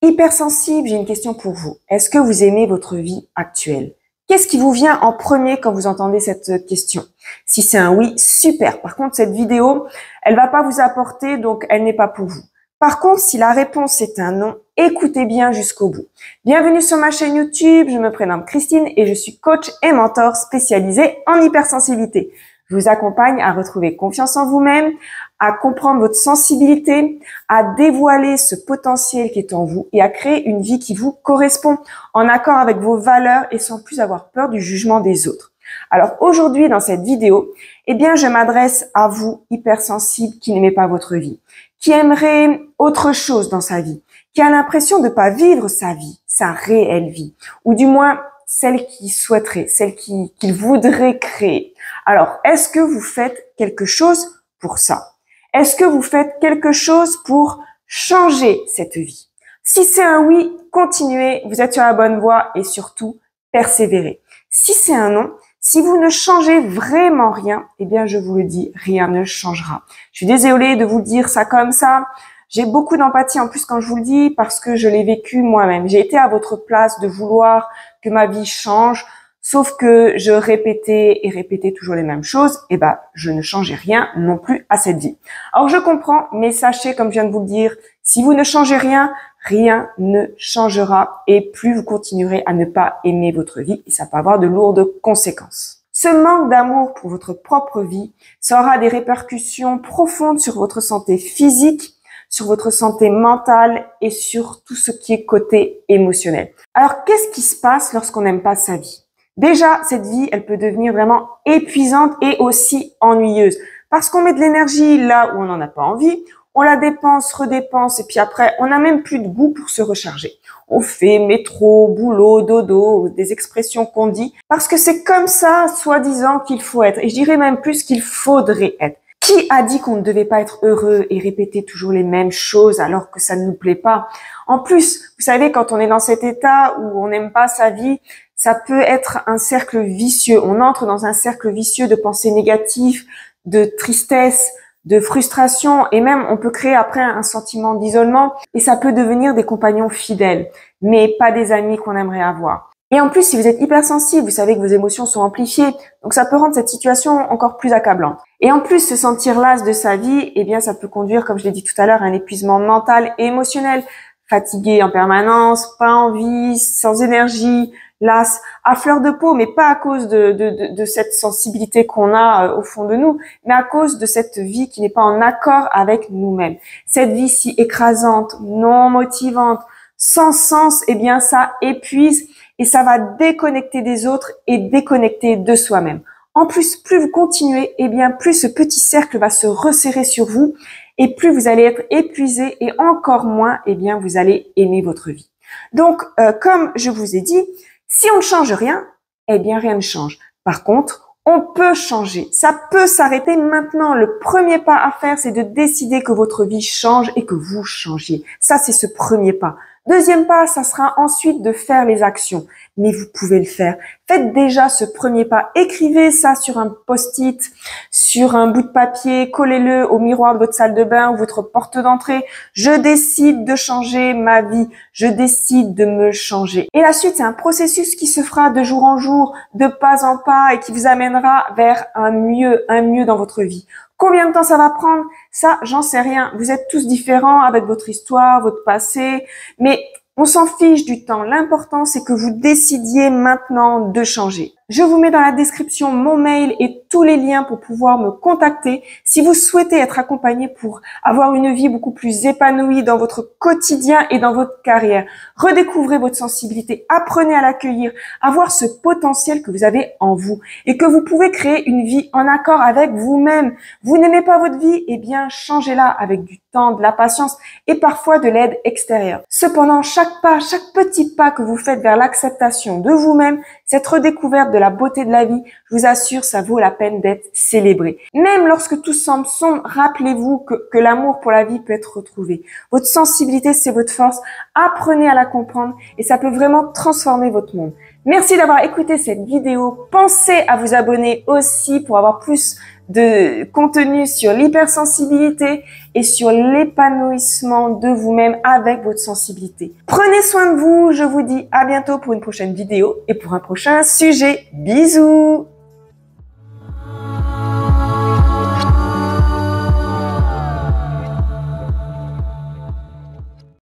Hypersensible, j'ai une question pour vous. Est-ce que vous aimez votre vie actuelle? Qu'est-ce qui vous vient en premier quand vous entendez cette question? Si c'est un oui, super. Par contre, cette vidéo, elle va pas vous apporter, donc elle n'est pas pour vous. Par contre, si la réponse est un non, écoutez bien jusqu'au bout. Bienvenue sur ma chaîne YouTube, je me prénomme Christine et je suis coach et mentor spécialisé en hypersensibilité. Je vous accompagne à retrouver confiance en vous-même, à comprendre votre sensibilité, à dévoiler ce potentiel qui est en vous et à créer une vie qui vous correspond, en accord avec vos valeurs et sans plus avoir peur du jugement des autres. Alors aujourd'hui, dans cette vidéo, je m'adresse à vous, hypersensibles, qui n'aimez pas votre vie, qui aimerait autre chose dans sa vie, qui a l'impression de ne pas vivre sa vie, sa réelle vie, ou du moins celle qu'il souhaiterait, celle qu'il voudrait créer. Alors, est-ce que vous faites quelque chose pour ça? Est-ce que vous faites quelque chose pour changer cette vie? Si c'est un oui, continuez, vous êtes sur la bonne voie et surtout, persévérez. Si c'est un non, si vous ne changez vraiment rien, je vous le dis, rien ne changera. Je suis désolée de vous dire ça comme ça. J'ai beaucoup d'empathie en plus quand je vous le dis parce que je l'ai vécu moi-même. J'ai été à votre place de vouloir que ma vie change, sauf que je répétais et répétais toujours les mêmes choses. Je ne changeais rien non plus à cette vie. Alors je comprends, mais sachez, comme je viens de vous le dire, si vous ne changez rien, rien ne changera et plus vous continuerez à ne pas aimer votre vie et ça peut avoir de lourdes conséquences. Ce manque d'amour pour votre propre vie, ça aura des répercussions profondes sur votre santé physique, sur votre santé mentale et sur tout ce qui est côté émotionnel. Alors, qu'est-ce qui se passe lorsqu'on n'aime pas sa vie? Déjà, cette vie, elle peut devenir vraiment épuisante et aussi ennuyeuse parce qu'on met de l'énergie là où on n'en a pas envie, on la dépense, redépense et puis après, on n'a même plus de goût pour se recharger. On fait métro, boulot, dodo, des expressions qu'on dit parce que c'est comme ça, soi-disant, qu'il faut être. Et je dirais même plus qu'il faudrait être. Qui a dit qu'on ne devait pas être heureux et répéter toujours les mêmes choses alors que ça ne nous plaît pas? En plus, vous savez, quand on est dans cet état où on n'aime pas sa vie, ça peut être un cercle vicieux. On entre dans un cercle vicieux de pensées négatives, de tristesse, de frustration et même on peut créer après un sentiment d'isolement et ça peut devenir des compagnons fidèles, mais pas des amis qu'on aimerait avoir. Et en plus, si vous êtes hypersensible, vous savez que vos émotions sont amplifiées, donc ça peut rendre cette situation encore plus accablante. Et en plus, se sentir las de sa vie, ça peut conduire, comme je l'ai dit tout à l'heure, à un épuisement mental et émotionnel, fatigué en permanence, pas envie, sans énergie, las, à fleur de peau, mais pas à cause de cette sensibilité qu'on a au fond de nous, mais à cause de cette vie qui n'est pas en accord avec nous-mêmes. Cette vie si écrasante, non motivante, sans sens, ça épuise et ça va déconnecter des autres et déconnecter de soi-même. En plus, plus vous continuez, plus ce petit cercle va se resserrer sur vous et plus vous allez être épuisé et encore moins, vous allez aimer votre vie. Donc, comme je vous ai dit, si on ne change rien, rien ne change. Par contre, on peut changer. Ça peut s'arrêter maintenant. Le premier pas à faire, c'est de décider que votre vie change et que vous changiez. Ça, c'est ce premier pas. Deuxième pas, ça sera ensuite de faire les actions. Mais vous pouvez le faire. Faites déjà ce premier pas. Écrivez ça sur un post-it, sur un bout de papier, collez-le au miroir de votre salle de bain ou votre porte d'entrée. Je décide de changer ma vie. Je décide de me changer. Et la suite, c'est un processus qui se fera de jour en jour, de pas en pas et qui vous amènera vers un mieux dans votre vie. Combien de temps ça va prendre? Ça, j'en sais rien. Vous êtes tous différents avec votre histoire, votre passé, mais on s'en fiche du temps. L'important, c'est que vous décidiez maintenant de changer. Je vous mets dans la description mon mail et tous les liens pour pouvoir me contacter si vous souhaitez être accompagné pour avoir une vie beaucoup plus épanouie dans votre quotidien et dans votre carrière. Redécouvrez votre sensibilité, apprenez à l'accueillir, à voir ce potentiel que vous avez en vous et que vous pouvez créer une vie en accord avec vous-même. Vous n'aimez pas votre vie? Changez-la avec du temps, de la patience et parfois de l'aide extérieure. Cependant, chaque petit pas que vous faites vers l'acceptation de vous-même, cette redécouverte de la beauté de la vie, je vous assure, ça vaut la peine d'être célébré. Même lorsque tout semble sombre, rappelez-vous que l'amour pour la vie peut être retrouvé. Votre sensibilité, c'est votre force. Apprenez à la comprendre et ça peut vraiment transformer votre monde. Merci d'avoir écouté cette vidéo. Pensez à vous abonner aussi pour avoir plus de contenu sur l'hypersensibilité et sur l'épanouissement de vous-même avec votre sensibilité. Prenez soin de vous. Je vous dis à bientôt pour une prochaine vidéo et pour un prochain sujet. Bisous!